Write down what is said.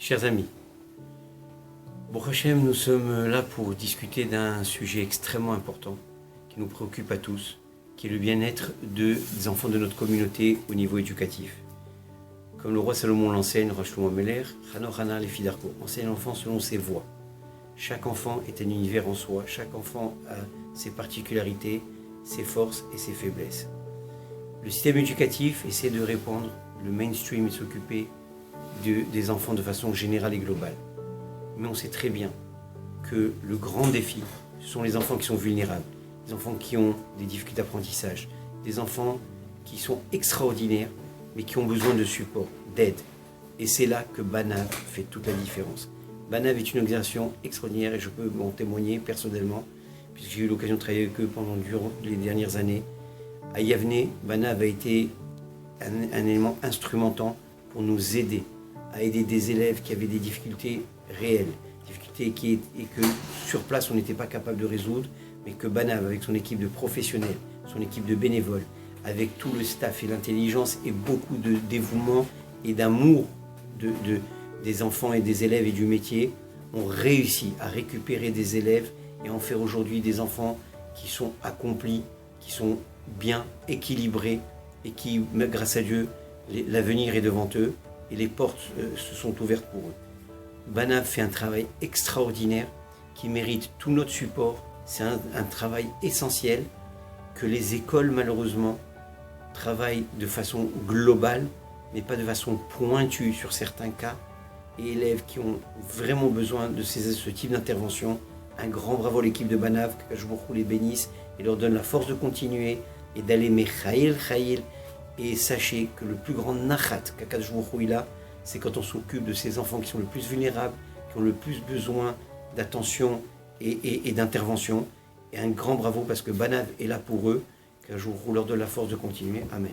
Chers amis, Baruch Hashem, nous sommes là pour discuter d'un sujet extrêmement important qui nous préoccupe à tous, qui est le bien-être des enfants de notre communauté au niveau éducatif. Comme le roi Salomon l'enseigne, Rosh Shlomo Ameler, Chanor Hana Lefi Darko, enseigne l'enfant selon ses voies. Chaque enfant est un univers en soi, chaque enfant a ses particularités, ses forces et ses faiblesses. Le système éducatif essaie de répandre le mainstream et s'occuper des enfants de façon générale et globale. Mais on sait très bien que le grand défi, ce sont les enfants qui sont vulnérables, les enfants qui ont des difficultés d'apprentissage, des enfants qui sont extraordinaires, mais qui ont besoin de support, d'aide. Et c'est là que Banav fait toute la différence. Banav est une organisation extraordinaire et je peux m'en témoigner personnellement, puisque j'ai eu l'occasion de travailler avec eux durant les dernières années. À Yavne, Banav a été un élément instrumentant pour nous aider à aider des élèves qui avaient des difficultés réelles, difficultés et que sur place on n'était pas capable de résoudre, mais que Banav, avec son équipe de professionnels, son équipe de bénévoles, avec tout le staff et l'intelligence et beaucoup de dévouement et d'amour des enfants et des élèves et du métier, ont réussi à récupérer des élèves et en faire aujourd'hui des enfants qui sont accomplis, qui sont bien équilibrés et qui, grâce à Dieu, l'avenir est devant eux et les portes se sont ouvertes pour eux. Banav fait un travail extraordinaire qui mérite tout notre support. C'est un travail essentiel que les écoles, malheureusement, travaillent de façon globale, mais pas de façon pointue sur certains cas. Et élèves qui ont vraiment besoin de ce type d'intervention. Un grand bravo à l'équipe de Banav, que je vous les bénisse et leur donne la force de continuer et d'aller Mechaïl, Chaïl. Et sachez que le plus grand nachat qu'Akadosh Baruch Hu a, c'est quand on s'occupe de ces enfants qui sont le plus vulnérables, qui ont le plus besoin d'attention et d'intervention. Et un grand bravo parce que Banav est là pour eux, qu'Akadosh Baruch Hu leur donne la force de continuer. Amen.